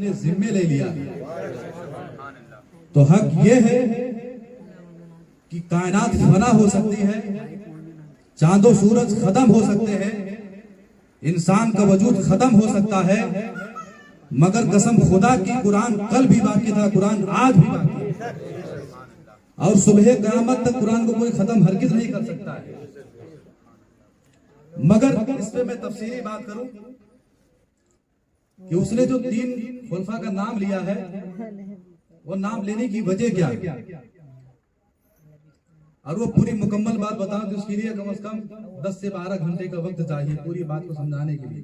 अपने जिम्मे ले लिया। तो हक ये है कि कायनात फना हो सकती है, चांदो सूरज खत्म हो सकते हैं, इंसान का वजूद खत्म हो सकता है, मगर कसम खुदा की कुरान कल भी बाकी था, कुरान आज भी बाकी है, और सुबह क़यामत तक कुरान को कोई खत्म हरगिज नहीं कर सकता है। मगर इस पे मैं तफसीली बात करूं कि उसने जो 3 खुलफा का नाम लिया है, वो नाम लेने की वजह क्या है, और वो पूरी मुकम्मल बात बताऊं तो उसके लिए कम से कम 10 से 12 घंटे का वक्त चाहिए पूरी बात को समझाने के लिए।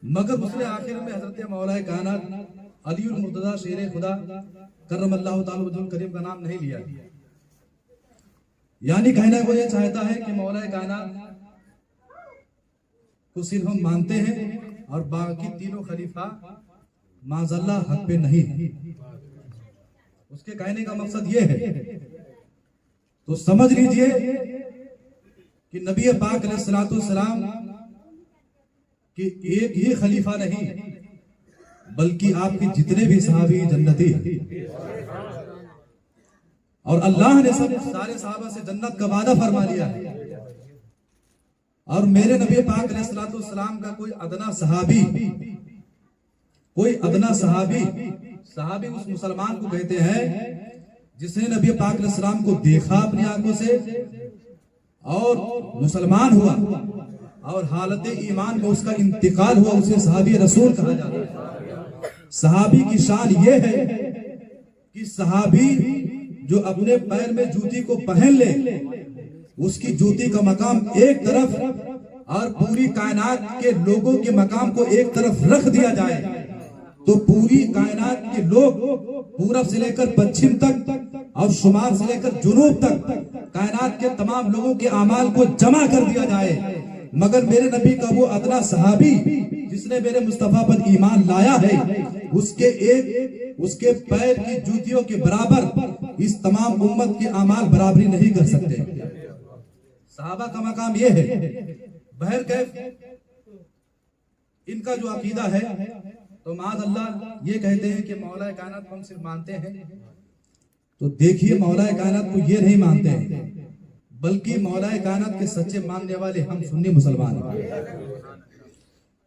मगर उसने आखिर में हजरत मौला कायनात अली उल मुर्तजा शेर खुदा करमल्लाहु ताला वजहुल करीम का नाम नहीं लिया। यानी कहना वो ये चाहता है कि मौला कायनात को सिर्फ हम मानते हैं और बाकी तीनों खलीफा माज़अल्लाह हक पे नहीं है। उसके कहने का मकसद ये है, तो समझ लीजिए कि नबी पाक अलैहिस्सलाम कि एक ही खलीफा नहीं बल्कि आपके जितने भी सहाबी जन्नती हैं, और अल्लाह ने सब सारे सहाबा से जन्नत का वादा फरमा लिया है। और मेरे नबी पाक अलैहिस्सलाम का कोई अदना सहाबी उस मुसलमान को कहते हैं जिसने नबी पाक अलैहिस्सलाम को देखा अपनी आंखों से और मुसलमान हुआ और हालत ईमान में उसका इंतकाल हुआ, उसे सहाबी रसूल कहा जाता है। सहाबी की शान ये है कि सहाबी जो अपने पैर में जूती को पहन ले, उसकी जूती का मकाम एक तरफ और पूरी कायनात के लोगों के मकाम को एक तरफ रख दिया जाए, तो पूरी कायनात के लोग पूरब से लेकर पश्चिम तक और शुमाल से लेकर जुनूब तक कायनात के तमाम लोगों के अमाल को जमा कर दिया जाए, मगर मेरे नबी का वो अदना सहाबी जिसने मेरे मुस्तफा पर ईमान लाया है, उसके पैर की जूतियों के बराबर इस तमाम उम्मत के अमाल बराबरी नहीं कर सकते। सहाबा का मकाम ये है। बहर कैफ इनका जो अकीदा है, तो माज़अल्लाह ये कहते हैं कि मौला कायनात हम सिर्फ मानते हैं, तो देखिए मौला कायनात को ये नहीं मानते हैं, बल्कि मौला कायनात के सच्चे मानने वाले हम सुन्नी मुसलमान हैं।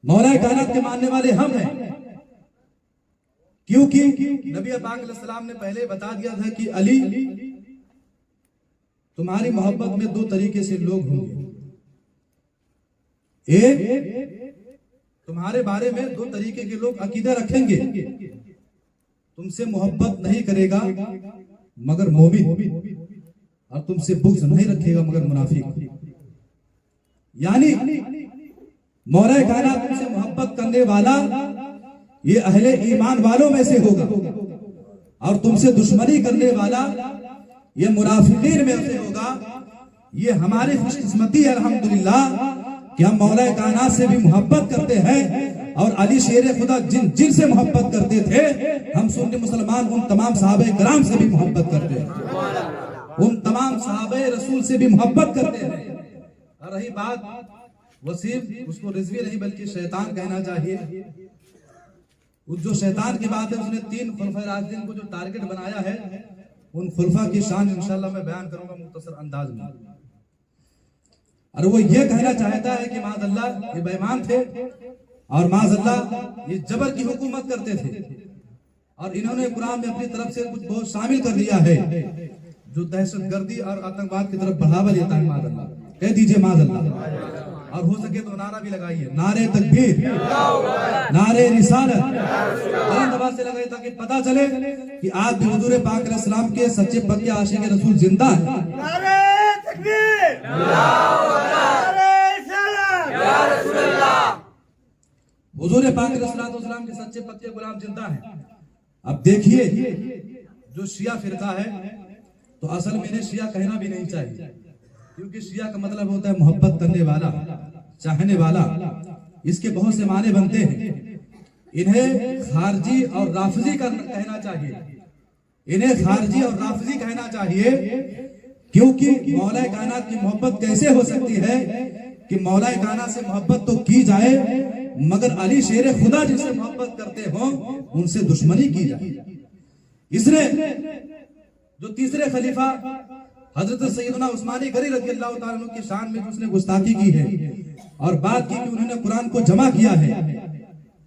मौला कायनात के मानने वाले हम हैं, क्योंकि नबी पाक अलैहिस्सलाम ने पहले बता दिया था कि अली तुम्हारी मोहब्बत में 2 तरीके से लोग होंगे। एक, तुम्हारे बारे में 2 तरीके के लोग अकीदा रखेंगे, तुमसे मोहब्बत नहीं करेगा मगर मोमिन, और तुमसे बुग़्ज़ नहीं रखेगा मगर मुनाफिक। यानी मौला कायनात तुमसे मोहब्बत करने वाला ये अहले ईमान वालों में से होगा, और तुमसे दुश्मनी करने वाला ये मुनाफिकीन में से होगा। ये हमारी खुशकिस्मती है अल्हम्दुलिल्लाह कि हम मौला कायनात से भी मोहब्बत करते हैं, और अली शेर खुदा जिनसे मोहब्बत करते थे, हम सुन्नी मुसलमान उन तमाम सहाबे किराम से भी मोहब्बत करते हैं, उन तमाम सहाबे रसूल से भी मोहब्बत करते हैं। और रही बात वो सिर्फ उसको रिजवी नहीं बल्कि शैतान कहना चाहिए। जो शैतान की बात है, उसने 3 खुलफा राशिदीन को जो टारगेट बनाया है, उन खुलफा की शान इंशाअल्लाह मैं बयान करूंगा मुख्तसर अंदाज में। और वो ये कहना चाहता है कि माज़अल्लाह ये बेईमान थे और माज़अल्लाह ये जबर की हुकूमत करते थे, और इन्होंने कुरान में अपनी तरफ से कुछ बहुत शामिल कर दिया है जो दहशतगर्दी और आतंकवाद की तरफ बढ़ावा देता है। माज़अल्लाह कह दीजिए माज़अल्लाह, और हो सके तो नारा भी लगाइए, नारे तकबीर, नारे रिसालत बुलंद आवाज से लगाइए, ताकि पता चले कि आज भी हुजूर पाक अलैहिस्सलाम के सच्चे पक्के आशिक रसूल जिंदा है। नारे तकबीर, नारे रिसालत, या रसूल अल्लाह। हुजूर पाक अलैहिस्सलाम के सच्चे पक्के गुलाम जिंदा है। अब देखिए जो शिया फिरका है, तो असल में इन्हें शिया कहना भी नहीं चाहिए, क्योंकि शिया का मतलब होता है मोहब्बत करने वाला, चाहने वाला। इसके बहुत से माने बनते हैं। इन्हें खारजी और राफजी कहना चाहिए, इन्हें खारजी और राफजी कहना चाहिए, क्योंकि मौला कायनात की मोहब्बत कैसे हो सकती है कि मौला कायनात से मोहब्बत तो की जाए मगर अली शेर खुदा जिससे मोहब्बत करते हो उनसे दुश्मनी की जाए। इसने जो तीसरे खलीफा हजरत सैयदना उस्मानी गनी रज़ियल्लाहु ताला अन्हु की शान में उसने गुस्ताखी की है और बात की कि उन्होंने कुरान को जमा किया है,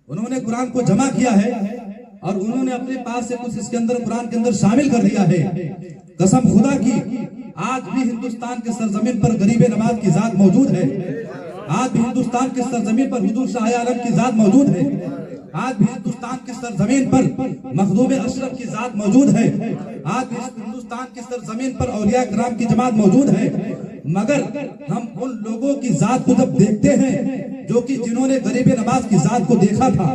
उन्होंने कुरान को जमा किया है और उन्होंने अपने पास से कुछ इसके अंदर कुरान के अंदर शामिल कर दिया है। कसम खुदा की आज भी हिंदुस्तान के सरजमीन पर गरीब नवाज की जात मौजूद है, आज भी हिंदुस्तान के सरजमीन पर हुजूर शाह आलम की जात मौजूद है, आज भी हिंदुस्तान की सरजमीन पर मखदूम अशरफ की जात मौजूद है, आज भी हिंदुस्तान की सरजमीन पर औलिया किराम की जमात मौजूद है। मगर हम उन लोगों की जात को जब देखते हैं जो कि जिन्होंने गरीब नवाज की जात को देखा था,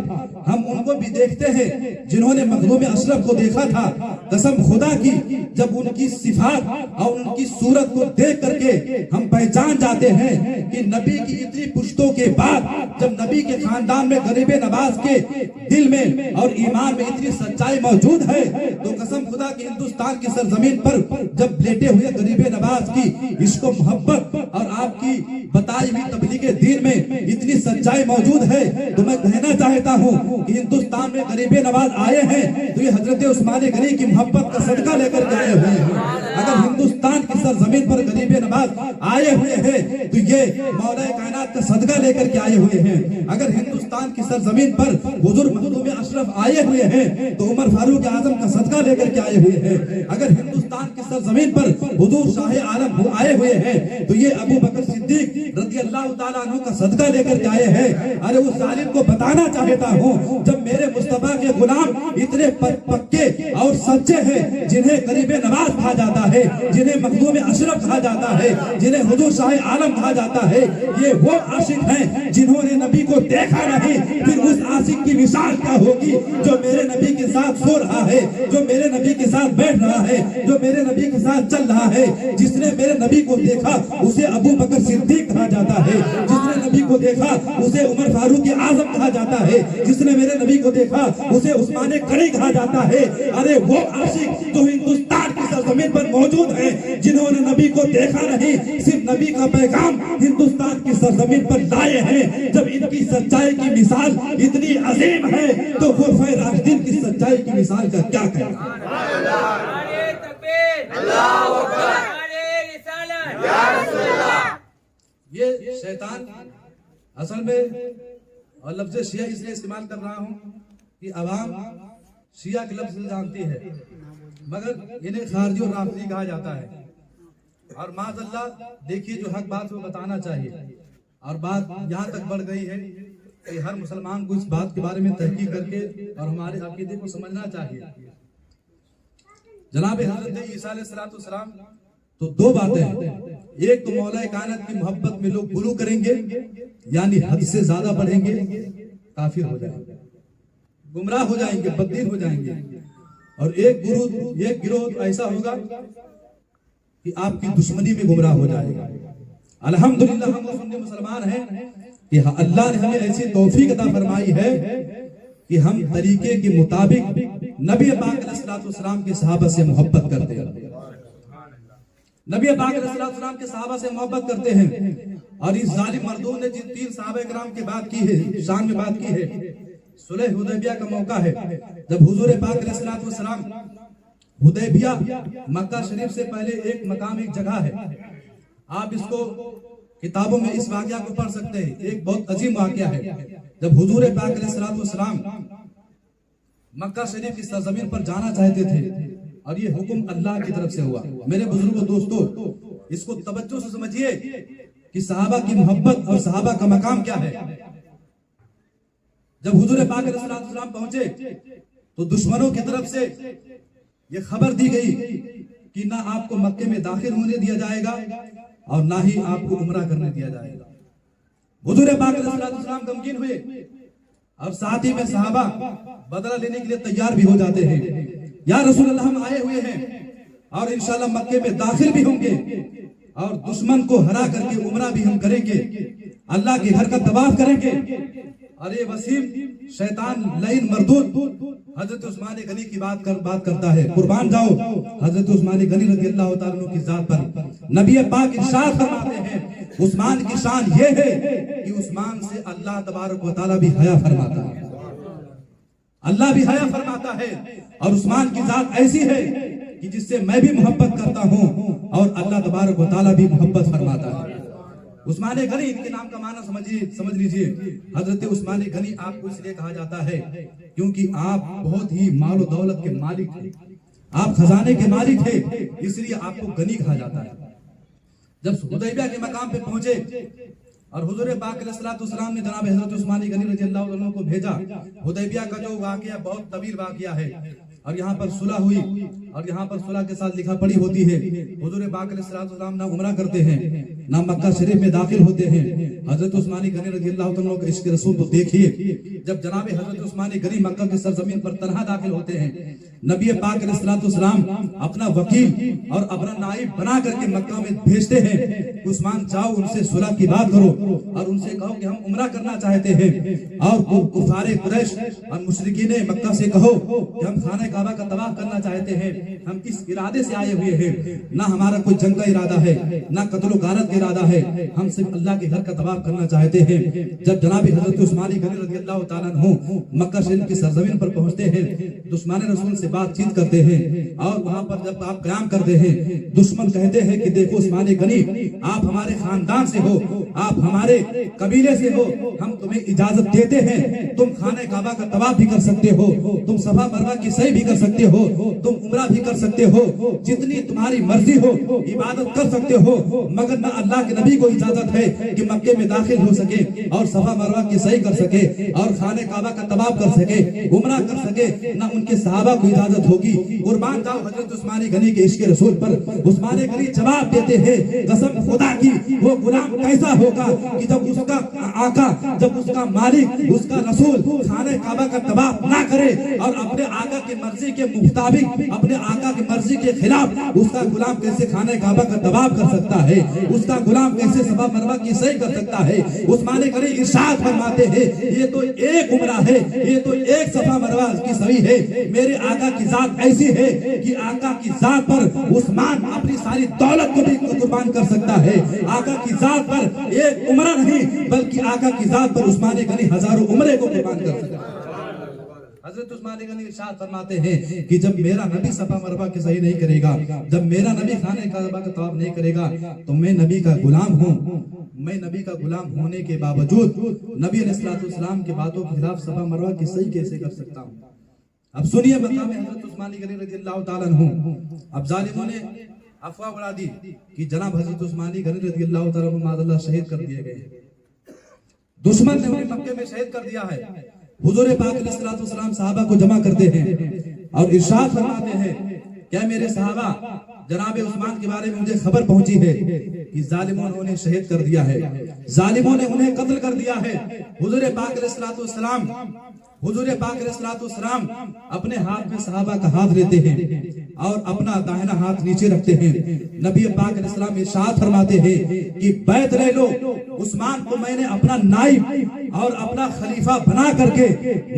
हम उनको भी देखते हैं जिन्होंने मखदूम अशरफ को देखा था। कसम खुदा की जब उनकी सिफात और उनकी सूरत को देख करके हम पहचान जाते हैं कि नबी की इतनी पुश्तों के बाद जब नबी के खानदान में गरीब नवाज के दिल में और ईमान में इतनी सच्चाई मौजूद है, तो कसम खुदा की हिंदुस्तान की सरजमीन पर जब लेटे हुए गरीब नवाज की इश्क मोहब्बत और आपकी बताई हुई तबलीगे दीन में इतनी सच्चाई मौजूद है, तो मैं कहना चाहता हूँ कि हिंदुस्तान में गरीब नवाज आए हैं तो ये हजरत उस्मानी गनी की मोहब्बत का सदका लेकर के आए हुए हैं। अगर हिंदुस्तान की सरजमीन पर गरीब नवाज आए हुए हैं तो ये मौला कायनात का सदका लेकर के आए हुए हैं। अगर हिंदुस्तान की सरजमीन पर हुजूर मखदूम अशरफ आए हुए हैं तो उमर फारूक आजम का सदका लेकर के आए हुए हैं। अगर हिंदुस्तान की सरजमीन पर हुजूर शाह आलम आए हुए हैं तो ये अबू बकर सिद्दीक रज़ियल्लाहु ताला अन्हु का सदका लेकर के आए हैं। अरे उस जालिम को बताना चाहता हूँ, जब मेरे मुस्तफा के गुलाम इतने पक्के और सच्चे हैं, जिन्हें गरीब नवाज कहा जाता है, जिन्हें मखदूम अशरफ कहा जाता है, जिन्हें हुजूर शाह आलम कहा जाता है, ये वो आशिक हैं जिन्होंने नबी को देखा नहीं, फिर उस आशिक की मिसाल क्या होगी जो मेरे नबी के साथ सो रहा है, जो मेरे नबी के साथ बैठ रहा है, जो मेरे नबी के साथ चल रहा है। जिसने मेरे नबी को देखा उसे अबू बकर सिद्दीक कहा जाता है, जिसने नबी को देखा उसे उमर फारूक आजम कहा जाता है, जिसने मेरे नबी को देखा उसे उस्माने गनी कहा जाता है। अरे वो आशिक जो हिंदुस्तान की सरजमीन पर मौजूद हैं, जिन्होंने नबी को देखा नहीं, सिर्फ नबी का पैगाम हिंदुस्तान की सरजमीन पर लाए हैं। जब इनकी सच्चाई की मिसाल इतनी अजीम है तो खुलफाए राशिदीन की सच्चाई की मिसाल का क्या कहें। ये शैतान असल में, और लफ्ज शिया इसलिए इस्तेमाल कर रहा हूं कि अवाम शिया के लफ्ज जानती है, मगर इन्हें खारजी और राफजी कहा जाता है। और माज़अल्लाह देखिए जो हक बात वो बताना चाहिए, और बात यहाँ तक बढ़ गई है कि हर मुसलमान को इस बात के बारे में तहकीक करके और हमारे अकीदे को समझना चाहिए। जनाब हजरत ईसा अलैहिस्सलाम तो दो बातें हैं, एक तो मौला कायनात की मोहब्बत में लोग गुलू करेंगे, यानी हद से ज्यादा बढ़ेंगे, काफिर हो जाएंगे, गुमराह हो जाएंगे, बददीन हो जाएंगे। और एक गिरोह ऐसा होगा कि आपकी दुश्मनी में गुमराह हो जाएगा। अल्हम्दुलिल्लाह हम सुन्नी मुसलमान हैं कि अल्लाह ने हमें ऐसी तौफीक अता फरमाई है कि हम तरीके के मुताबिक नबी पाक अलैहिस्सलाम के सहाबा से मोहब्बत करते हैं, नबी पाक अलैहिस्सलाम के सहाबा से मोहब्बत करते हैं। और इस जालिम मर्दूद ने जिन 3 सहाबा किराम की बात की है, शान में बात की है, सुलह हुदैबिया का मौका है, जब हुजूर पाक अलैहिस्सलाम हुदैबिया मक्का शरीफ से पहले एक मकाम, एक जगह है, आप इसको किताबों में इस वाकया को पढ़ सकते हैं, एक बहुत अजीम वाकया है। जब हुजूर पाक अलैहिस्सलाम मक्का शरीफ की सरजमीन पर जाना चाहते थे और ये हुक्म अल्लाह की तरफ से हुआ। मेरे बुजुर्गों दोस्तों, इसको तवज्जो से समझिए कि सहाबा की मोहब्बत और सहाबा का मकाम क्या है। जब हुजूर पाक अलैहिस्सलाम पहुंचे तो दुश्मनों की तरफ से ये खबर दी गई कि ना आपको मक्के में दाखिल होने दिया जाएगा और ना ही आपको उम्रा करने दिया जाएगा। हुजूर पाक अलैहिस्सलाम गमगीन हुए और साथ ही में सहाबा बदला लेने के लिए तैयार भी हो जाते हैं। या रसूल अल्लाह, हम आए हुए हैं और इंशाल्लाह मक्के में दाखिल भी होंगे और दुश्मन को हरा करके उम्रा भी हम करेंगे, अल्लाह के घर का तवाफ करेंगे। अरे वसीम शैतान लईन मरदूद हजरत उस्मानी गनी की बात करता है। कुर्बान जाओ हजरत उस्मानी गनी रज़ियल्लाहु ताला अन्हु की जात पर। नबी पाक इरशाद फरमाते हैं उस्मान की शान ये है कि उस्मान से अल्लाह तबारक व तआला भी हया फरमाता है, अल्लाह भी हया फरमाता है। और उस्मान की जात ऐसी है कि जिससे मैं भी मोहब्बत करता हूं और अल्लाह तबारक व तआला भी मोहब्बत फरमाता है। उस्मान गनी, इनके नाम का माना समझ लीजिए। हजरत उस्मान गनी आपको इसलिए कहा जाता है क्योंकि आप बहुत ही माल और दौलत के मालिक थे, आप खजाने के मालिक थे, इसलिए आपको गनी कहा जाता है। जब हुदैबिया के मकाम पे पहुंचे और हुजूर पाक अलैहिस्सलाम ने जनाब हजरत उस्मान गनी रज़ियल्लाहु अन्हु को भेजा। हुदैबिया का जो वाकया बहुत तवील वाकया है और यहाँ पर सुलह हुई और यहाँ पर सुलह के साथ लिखा पढ़ी होती है। हुजूर पाक अलैहिस्सलाम ना उमरा करते हैं ना मक्का शरीफ में दाखिल होते हैं। हजरत उस्मान गनी रज़ियल्लाहु अन्हु के इश्क रसूल को देखिए, जब जनाब हजरत उस्मान गनी मक्का की सरजमीन पर तन्हा दाखिल होते हैं, नबी पाक अलैहिस्सलाम अपना वकील और अपना नाइब बना करके मक्का में भेजते हैं। उस्मान जाओ उनसे सुलह की बात करो और उनसे कहो कि हम उमरा करना चाहते हैं और कुफारे कुरैश और मुशरिकीन मक्का से कहो कि हम खाने काबा का तवाफ करना चाहते हैं, हम इस इरादे से आए हुए हैं, ना हमारा कोई जंग का इरादा है ना कत्ल गारत का इरादा है, हम सिर्फ अल्लाह के घर का तवाफ करना चाहते हैं। जब जनाब हजरत उस्मान गनी रज़ियल्लाहु ताला अन्हु मक्का शरीफ की सरजमीन पर पहुंचते हैं, दुश्मन रसूल से बातचीत करते हैं और वहां पर जब आप कयाम करते हैं, दुश्मन कहते हैं कि देखो उस्मान गनी, आप हमारे खानदान से हो, आप हमारे कबीले से हो, हम तुम्हें इजाजत देते हैं, तुम खाने काबा का तवाफ भी कर सकते हो, तुम सफा मरवा की सही भी कर सकते हो, तुम उमरा भी कर सकते हो, जितनी तुम्हारी मर्जी हो इबादत कर सकते हो, मगर ना अल्लाह के नबी को इजाजत है कि मक्के में दाखिल हो सके और सफा मरवा की सही कर सके और खाने काबा का तवाफ कर सके, उमरा कर सके, ना उनके सहाबा को इजाजत होगी। कुर्बान जाओ हजरत उस्मान गनी के इश्क रसूल पर। उस्मान गनी जवाब देते हैं, कसम खुदा की वो गुलाम कैसा होगा कि जब उसका आका, जब उसका मालिक, उसका रसूल खाने काबा का तवाफ ना करे और अपने आका की मर्जी के मुताबिक, अपने आका की मर्जी के खिलाफ उसका गुलाम कैसे खाने काबा का तवाफ कर सकता है, उसका गुलाम कैसे सफा मरवा की सही कर सकता है। उस्मान गनी इरशाद फरमाते हैं, ये तो एक उमरा है, ये तो एक सफा मरवा की सही है, मेरे आका की जात ऐसी है कि आका की जात पर उस्मान अपनी सारी दौलत को भी कुर्बान कर सकता है। आका की जात पर एक उमरा नहीं बल्कि आका की जात पर उस्मान गनी हजारों उमरे को कुर्बान कर सकता है। हजरत उस्मान गनी इरशाद फरमाते हैं कि जब मेरा नबी सफा मरवा के सही नहीं करेगा, जब मेरा नबी खाने काबा का तवाफ नहीं करेगा तो मैं नबी का गुलाम हूँ। मैं नबी का गुलाम होने के बावजूद नबी अलैहिस्सलाम की बातों के खिलाफ सफा मरवा की सही कैसे कर सकता हूँ। अब सुनिए मकाम हजरत उस्मान गनी रज़ियल्लाहु ताला अन्हु। अब जालिमों ने अफवाह उड़ा दी कि जनाब हजरत उस्मान गनी रज़ियल्लाहु ताला अन्हु माज़अल्लाह शहीद कर दिए गए, दुश्मन ने उन्हें मक्के में शहीद कर दिया है। हुजूर पाक अलैहिस्सलाम सहाबा को जमा करते हैं और इरशाद फरमाते हैं, क्या मेरे सहाबा, जनाब उस्मान के बारे में मुझे खबर पहुंची है कि जालिमों ने उन्हें शहीद कर दिया है, जालिमों ने उन्हें कत्ल कर दिया है। हुजूर पाक अलैहिस्सलाम अपने हाथ में सहाबा का हाथ लेते हैं और अपना दाहिना हाथ नीचे रखते हैं। नबी पाक अलैहिस्सलाम इरशाद फरमाते हैं कि बैत ले लो, उस्मान को मैंने अपना नाइब और अपना खलीफा बना करके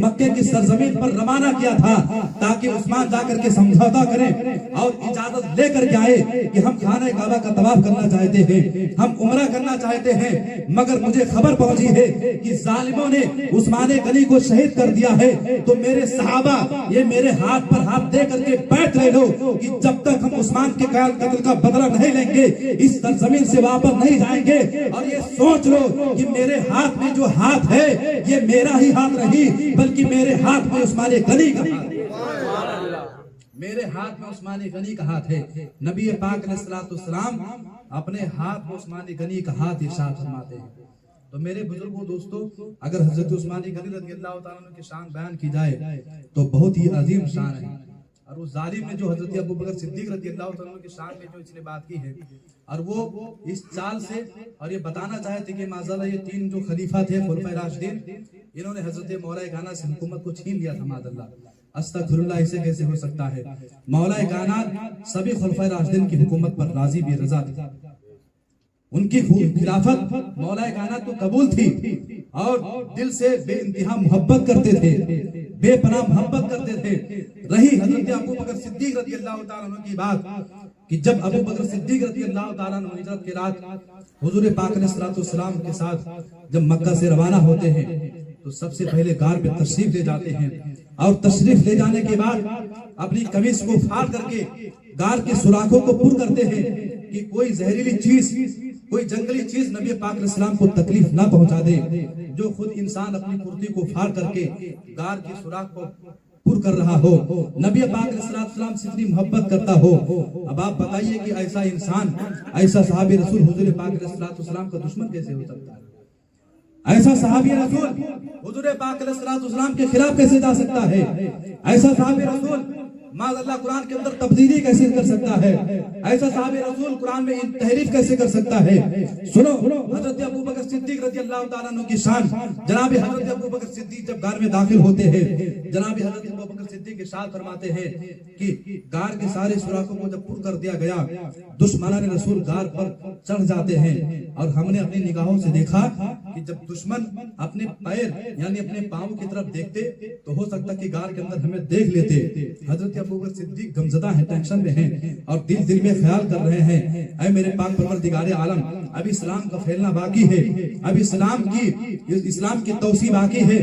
मक्के की सरजमीन पर रवाना किया था ताकि उस्मान जाकर के समझौता करें और इजाजत लेकर के आए कि हम खाने काबा का तवाफ करना चाहते हैं, हम उमरा करना चाहते हैं। मगर मुझे खबर पहुंची है कि जालिमों ने उस्मान गनी को शहीद कर दिया है, तो मेरे सहाबा ये मेरे हाथ पर हाथ दे करके बैठ ले लो कि जब तक हम उस्मान के कत्ल का बदला नहीं लेंगे इस सरजमीन से वापस नहीं जाएंगे। और ये सोच लो कि मेरे हाथ में जो हाथ है ये मेरा ही हाथ नहीं बल्कि मेरे हाथ में उस्मान गनी का हाथ है, मेरे हाथ में उस्मान गनी का हाथ है। नबी पाक अलैहिस्सलाम अपने हाथ में उस्मान गनी का हाथ इरशाद फरमाते हैं। तो मेरे बुजुर्गों दोस्तों, अगर हजरत उस्मान गनी रज़ियल्लाहु ताला अन्हु की शान बयान की जाए तो बहुत ही अजीम शान है। और उस जालिम ने जो हजरत अबू बकर सिद्दीक रज़ियल्लाहु ताला अन्हु की शान में जो इसने बात की है और वो इस चाल से और ये बताना चाहते कि माज़अल्लाह ये तीन जो खलीफा थे खुलफाए राशिदीन, इन्होंने हजरत मौलाए कायनात से हुकूमत को छीन लिया था। माज़अल्लाह, अस्तगफिरुल्लाह, ऐसे कैसे हो सकता है। मौलाए कायनात सभी खुलफाए राशिदीन की हुकूमत पर राजी भी रजा थे, उनकी खिलाफत मौलाए कायनात को कबूल थी और दिल से बेइंतहा मोहब्बत करते थे, बेपनाह मोहब्बत करते थे। रही हजरत अबू बकर सिद्दीक रज़ियल्लाहु ताला अन्हु की बात कि जब अबू बकर सिद्दीक रज़ियल्लाहु ताला अन्हु हिजरत की रात हुजूर पाक अलैहिस्सलाम के साथ जब मक्का से रवाना होते हैं तो सबसे पहले गार पे तशरीफ ले जाते हैं और तशरीफ ले जाने के बाद अपनी कमीज को फाड़ करके गार के सुराखों को पुर करते हैं कि कोई जहरीली चीज, कोई जंगली चीज नबी पाक अलैहिस्सलाम को तकलीफ ना पहुंचा दे। जो खुद इंसान अपनी कुर्ती को फाड़ करके गार के सुराख को पुर कर रहा हो, नबी पाक अलैहिस्सलाम से इतनी मोहब्बत करता हो। अब आप बताइए कि ऐसा इंसान, ऐसा सहाबी रसूल हुजूर पाक अलैहिस्सलाम का दुश्मन कैसे हो सकता है? ऐसा सहाबी रसूल हुजूर पाक अलैहिस्सलाम के खिलाफ कैसे जा सकता है? ऐसा सहाबी रसूल माज़अल्लाह कुरान के अंदर तब्दीली कैसे कर सकता है? ऐसा सहाबी रसूल कुरान में तहरीफ कैसे कर सकता है? सुनो, हजरत अबू बकर सिद्दीक रज़ियल्लाहु ताला अन्हु की शान। जनाब हजरत अबू बकर सिद्दीक जब गार में दाखिल होते हैं, जनाब हजरत अबू बकर सिद्दीक इरशाद फरमाते हैं कि गार के सारे सुराखों को जब पुर कर दिया गया, दुश्मनाने रसूल गार पर चढ़ जाते हैं और हमने अपनी निगाहों से देखा कि जब दुश्मन अपने पैर यानी अपने पांव की तरफ देखते तो हो सकता कि गार के अंदर हमें देख लेते। हजरत अबू बकर सिद्दीक गमज़दा है, टेंशन में हैं और दिल में ख्याल कर रहे हैं, ऐ मेरे पाक परवरदिगार आलम, अभी इस्लाम का फैलना बाकी है, अभी इस्लाम की तौसी बाकी है।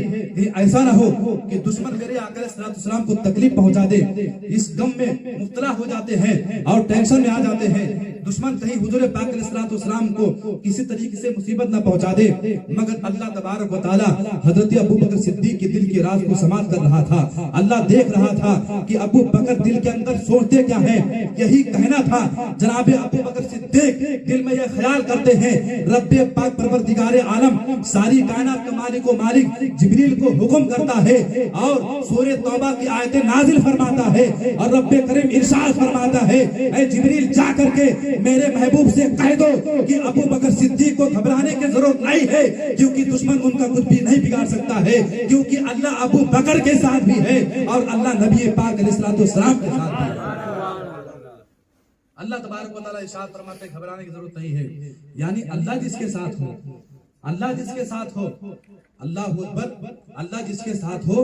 ऐसा ना हो कि दुश्मन मेरे आका अलैहिस्सलाम को तकलीफ पहुंचा दे। इस गम में मुब्तला हो जाते हैं और टेंशन में आ जाते हैं। दुश्मन कहीं हुजूर पाक अलैहिस्सलाम को किसी तरीके से मुसीबत ना पहुंचा दे, मगर अल्लाह तबारक व तआला हजरत अबू बकर सिद्दीक के दिल के राज को समाप्त कर रहा था। अल्लाह देख रहा था कि अबू बकर दिल के अंदर सोचते क्या है। यही कहना था जनाब अबू बकर सिद्दीक दिल में यह ख्याल करते हैं, रब्बे पाक परवरदिगार आलम सारी कायनात का मालिक व मालिक जिब्रील को हुक्म करता है और सूरह तौबा की आयतें नाजिल फरमाता है और रब्बे करीम इरशाद फरमाता है, ऐ जिब्रील जा करके मेरे महबूब से कह दो कि अबू बकर सिद्दीक को घबराने की जरूरत नहीं है, क्योंकि दुश्मन उनका कुछ भी नहीं बिगाड़ सकता है, क्योंकि अल्लाह अबू बकर के साथ भी है और अल्लाह नबी पाक अलैहिस्सलाम के साथ भी है। अल्लाह तबारक व तआला इरशाद फरमाते घबराने की जरूरत नहीं है। यानी अल्लाह जिसके साथ हो, अल्लाह जिसके साथ हो, अल्लाह अकबर, अल्लाह जिसके साथ हो,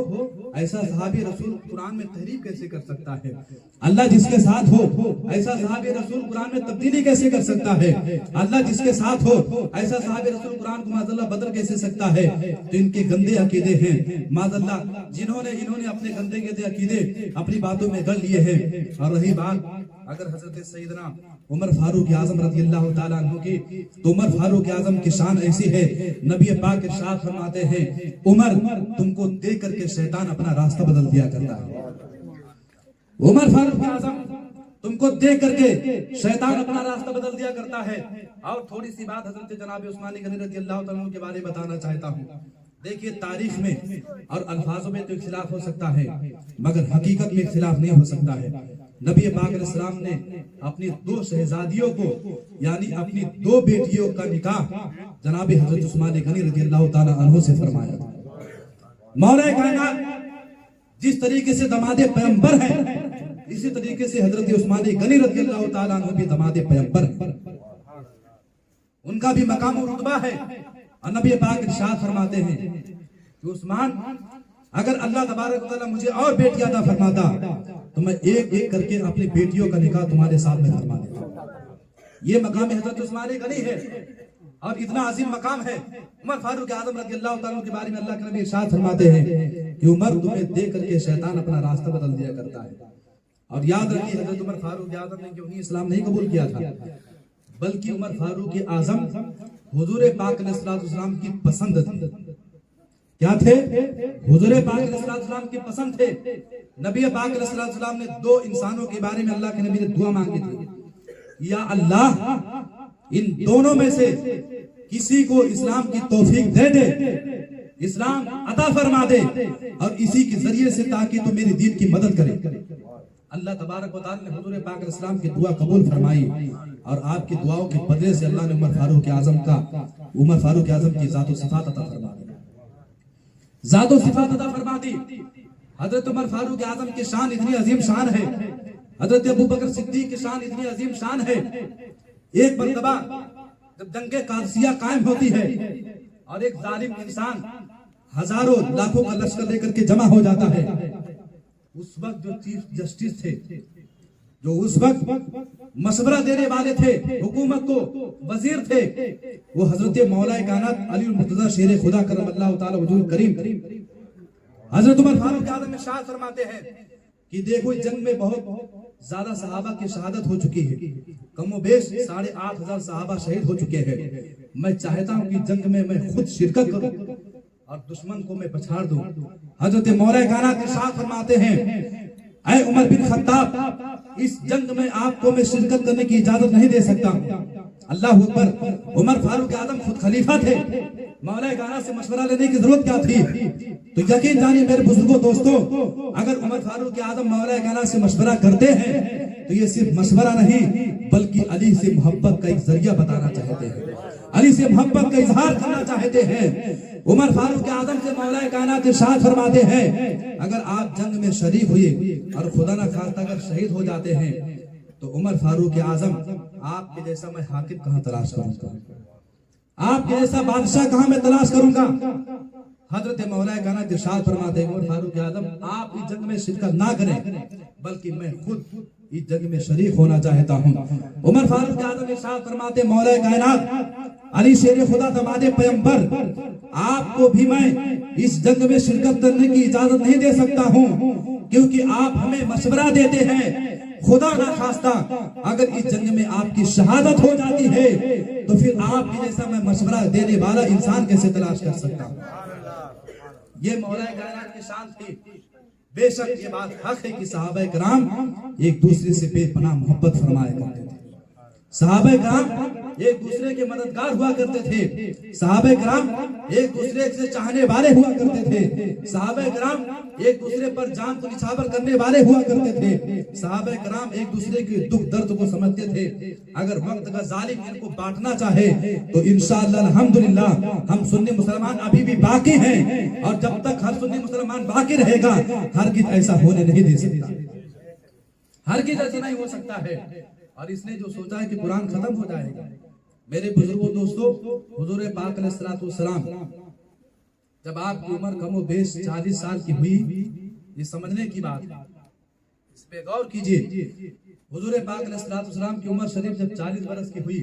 ऐसा सहाबी रसूल कुरान में तहरीफ कैसे कर सकता है? अल्लाह जिसके साथ हो, ऐसा सहाबी रसूल कुरान में तब्दीली कैसे कर सकता है? अल्लाह जिसके साथ हो, ऐसा सहाबी रसूल कुरान को माज़अल्लाह बदल कैसे सकता है? तो इनके गंदे अकीदे हैं माज़अल्लाह, इन्होंने अपने गंदे गंदे अकीदे अपनी बातों में गढ़ लिए हैं। और रही बात अगर हजरत सैयदना उमर फारूक आजम रज़ियल्लाहु ताला अन्हु की, तो उमर फारूक आजम की शान ऐसी है, नबी पाक इरशाद फरमाते हैं, उमर तुमको देख करके शैतान अपना रास्ता बदल दिया करता है। उमर फारूक आजम तुमको देख करके शैतान अपना रास्ता बदल दिया करता है। और थोड़ी सी बात हजरत जनाब उस्मान गनी रज़ियल्लाहु ताला अन्हु के बारे में बताना चाहता हूँ। देखिए, तारीख में और अल्फाजों में तो इख्तिलाफ हो सकता है, मगर हकीकत में इख्तिलाफ नहीं हो सकता है। नबी पाक अलैहिस्सलाम ने अपनी 2 शहजादियों को यानी अपनी 2 बेटियों का निकाह जनाब हजरत उस्मान गनी रज़ियल्लाहु ताला अन्हु से फरमाया। मौला कायनात जिस तरीके से दमादे पैगंबर है, इसी तरीके से हजरत उस्मान गनी रज़ियल्लाहु ताला अन्हु भी दमादे पैगंबर है, उनका भी मकाम और रुतबा है। और नबी पाक इरशाद फरमाते हैं कि उस्मान, अगर अल्लाह तबारक व तआला मुझे और बेटियां अता फरमाता तो मैं एक एक करके अपनी बेटियों का निकाह तुम्हारे साथ में फरमा देता। ये मकाम हजरत उस्मान गनी है और इतना अजीम मकाम है। उमर फारूक आजम रज़ियल्लाहु ताला के बारे में अल्लाह के नबी इरशाद फरमाते हैं कि उमर तुम्हें देख करके शैतान अपना रास्ता बदल दिया करता है। और याद रखिए, हजरत उमर फारूक आजम ने क्यों इस्लाम नहीं कबूल किया था, बल्कि उमर फारूक आजम हुजूर पाक अलैहिस्सलाम की पसंद थे। क्या थे? हुजूर पाक अलैहिस्सलाम की पसंद थे। नबी पाक अलैहिस्सलाम ने 2 इंसानों के बारे में अल्लाह के नबी ने दुआ मांगी थी, या अल्लाह इन दोनों में से किसी को इस्लाम की तौफीक दे दे, इस्लाम अता फरमा दे, और इसी के जरिए से ताकि तू मेरी दीन की मदद करे। अल्लाह तबारक व तआला ने हुजूर पाक अलैहिस्सलाम की दुआ कबूल फरमाई और आपकी दुआओं के बदले से अल्लाह ने उमर फारूक आजम की जातो सिफात अता फरमा दी, जातो सिफात अता फरमा दी। हजरत उमर फारूक आजम की शान इतनी अजीम शान है, हजरत अबू बकर सिद्दीक की शान इतनी अजीम शान है। एक मर्तबा जब जंगे कादसिया कायम होती है और एक जालिम इंसान हजारों लाखों का लश्कर लेकर के जमा हो जाता है, उस वक्त जो चीफ जस्टिस थे जो उस वक्त मशवरा देने वाले थे हुकूमत को, वजीर थे, वो हजरत मौला कायनात अली मुर्तजा शेर खुदा करमल्लाहु ताला वजहुल करीम हजरत उमर फारूक आज़म इरशाद फरमाते हैं कि देखो इस जंग में बहुत ज्यादा सहाबा की शहादत हो चुकी है, कमोबेश 8,500 सहाबा शहीद हो चुके हैं। मैं चाहता हूं कि जंग में मैं खुद शिरकत करूं और दुश्मन को मैं पछाड़ दूं। हजरत मौला कायनात इरशाद फरमाते हैं, ऐ उमर बिन खत्ताब, इस जंग में आपको मैं शिरकत करने की इजाजत नहीं दे सकता। अल्लाह अकबर। उमर फारूक आज़म खुद खलीफा थे, मौला कायनात से मशवरा लेने की जरूरत क्या थी? तो यकीन जानिए मेरे बुजुर्गों, दोस्तों, अगर उमर फारूक आज़म मौला कायनात से मशवरा करते हैं तो ये सिर्फ मशवरा नहीं बल्कि अली से मोहब्बत का एक जरिया बताना चाहते हैं, अली से मोहब्बत का इजहार करना चाहते हैं। उमर फारूक आज़म से मौला कायनात इरशाद फरमाते हैं, अगर आप जंग में शरीक हुए और खुदा ना खास्ता अगर शहीद हो जाते हैं तो उमर फारूक आज़म, आपके जैसा मैं हाकिम कहां तलाश करूंगा, आपके जैसा बादशाह कहां मैं तलाश करूंगा। हजरत मौला कायनात इरशाद फरमाते हैं, उमर फारूक आज़म आप इस जंग में शिरकत ना करें बल्कि मैं खुद इस जंग में शरीक होना चाहता हूं। उमर फारूक आज़म इरशाद फरमाते, मौला कायनात अली शेर खुदा दमादे पैगंबर, आपको भी मैं इस जंग में शिरकत करने की इजाजत नहीं दे सकता हूं क्योंकि आप हमें मशवरा देते हैं, खुदा ना खास्ता अगर इस जंग में आपकी शहादत हो जाती है तो फिर आपके जैसा मैं मशवरा देने वाला इंसान कैसे तलाश कर सकता हूं। ये मौला कायनात की शान थी। बेशक ये बात हक है कि सहाबा किराम एक दूसरे से बेपनाह मोहब्बत फरमाया करते थे, सहाबा किराम एक दूसरे के मददगार हुआ करते थे, सहाबा किराम एक दूसरे से चाहने वाले हुआ करते थे, सहाबा किराम एक दूसरे पर जान को निछावर करने वाले हुआ करते थे, सहाबा किराम एक दूसरे के दुख दर्द को समझते थे। अगर वक्त का जालिम इनको बांटना चाहे तो इंशाअल्लाह अल्हम्दुलिल्लाह हम सुन्नी मुसलमान अभी भी बाकी हैं और जब तक हर सुन्नी मुसलमान बाकी रहेगा हरगिज़ ऐसा होने नहीं दे सकता, हरगिज़ ऐसा नहीं हो सकता है। और इसने जो सोचा है कि कुरान खत्म हो जाएगा, मेरे बुजुर्गों, दोस्तों, हुजूर पाक अलैहिस्सलाम जब आपकी उम्र कमोबेश 40 साल की हुई, ये समझने की बात, इस पे गौर कीजिए। हुजूर पाक अलैहिस्सलाम की उम्र शरीफ जब 40 बरस की हुई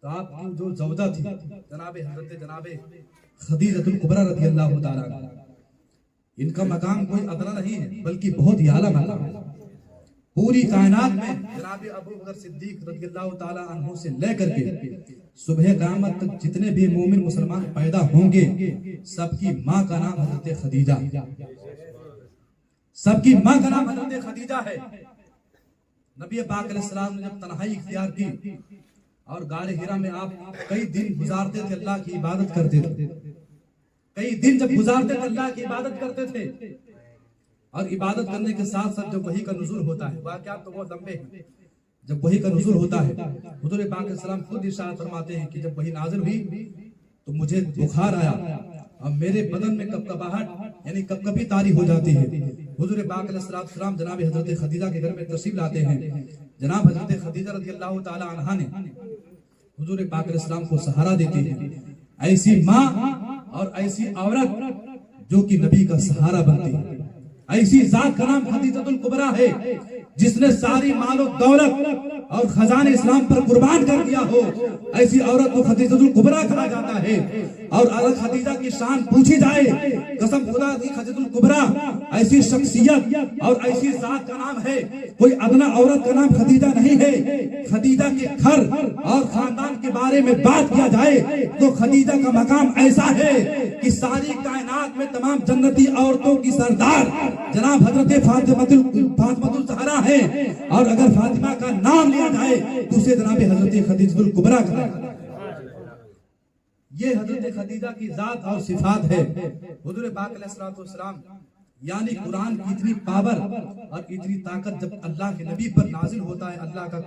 तो आपकी जो जौजा थी जनाबे खदीजतुल कुबरा रज़ियल्लाहु ताला अन्हा, इनका मकाम कोई अदना नहीं है बल्कि बहुत ही आला मकाम है। पूरी कायनात में जनाब अबू बकर सिद्दीक रज़ियल्लाहु ताला अन्हु से लेकर के सुबह क़यामत तक जितने भी मोमिन मुसलमान पैदा होंगे सबकी माँ का नाम हज़रत खदीजा, सबकी माँ का नाम हज़रत खदीजा है। नबी पाक अलैहिस्सलाम ने जब तन्हाई इख्तियार की और गारे हिरा में आप कई दिन गुजारते थे, अल्लाह की इबादत करते थे, कई दिन जब गुजारते थे अल्लाह की इबादत करते थे और इबादत करने के साथ साथ जब वही का नुज़ूल होता है, वाक़यात तो बहुत लंबे हैं, जब वही का नुज़ूल होता है हुज़ूर पाक अलैहि सलाम खुद इरशाद फरमाते हैं कि जब वही नाज़िल हुई तो मुझे बुखार आया और मेरे बदन में कपकपाहट यानी कपकपी तारी हो जाती है। हुज़ूर पाक अलैहि सलाम जनाब हज़रत खदीजा के घर में तशरीफ लाते हैं। जनाब हज़रत खदीजा रज़ियल्लाहु ताला अन्हा ने हुज़ूर पाक अलैहि सलाम को सहारा देती है। ऐसी माँ और ऐसी औरत जो कि नबी का सहारा बनती है, ऐसी जात का नाम खदीजतुल कुबरा है जिसने सारी मालो दौलत और खजाने इस्लाम पर कुर्बान कर दिया हो, ऐसी औरत को खदीजतुल कुबरा कहा जाता है। और अगर खदीजा की शान पूछी जाए, कसम खुदा की खदीजतुल कुबरा ऐसी शख्सियत और ऐसी जात का नाम है, कोई अदना औरत का नाम खदीजा नहीं है। खदीजा के घर और खानदान के बारे में बात किया जाए तो खदीजा का मकाम ऐसा है कि सारी कायनात में तमाम जन्नती औरतों की सरदार जनाब हजरत फातिमातुल ज़हरा है और अगर फातिमा का नाम लिया जाए तो उसे जनाब हजरत खदीजतुल कुबरा कहा जाता है। ये हजरत खदीजा की जात और सिफात है। हुजूर पाक अलैहिस्सलाम यानी कुरान की इतनी पावर और इतनी ताकत जब अल्लाह के नबी पर नाजिल होता है, अल्लाह का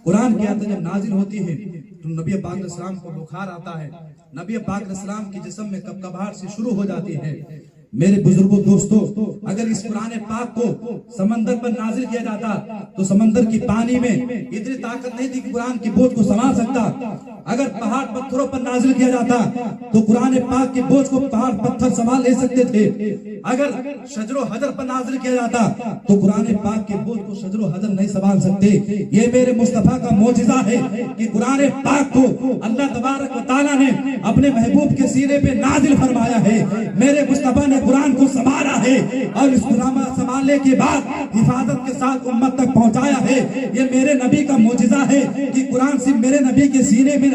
कुरान की आयत जब नाजिल होती है तो नबी पाक अलैहिस्सलाम को बुखार आता है, नबी पाक अलैहिस्सलाम के जिस्म में कपकपाहट से शुरू हो जाती है। मेरे बुजुर्गों दोस्तों, अगर इस कुरान पाक को समंदर पर नाजिल किया जाता तो समंदर की पानी में इतनी ताकत नहीं थी कि कुरान की बोझ को संभाल सकता। अगर पहाड़ पत्थरों पर नाजिल किया जाता तो कुरान पाक के बोझ को पहाड़ पत्थर संभाल ले सकते थे। अगर शजरो हजर पर नाजिल किया जाता तो कुरान पाक के बोझ को शजरो हजर नहीं संभाल सकते। ये मेरे मुस्तफा का मौजिजा है कि कुरान पाक को अल्लाह तबारक व तआला ने अपने महबूब के सीने पे नाजिल फरमाया है। मेरे मुस्तफा ने कुरान को संभाला है और इस कुरान संभालने के बाद हिफाजत के साथ उम्मत तक पहुंचाया है। ये मेरे नबी का मौजिजा है कि कुरान सिर्फ मेरे नबी के सीने में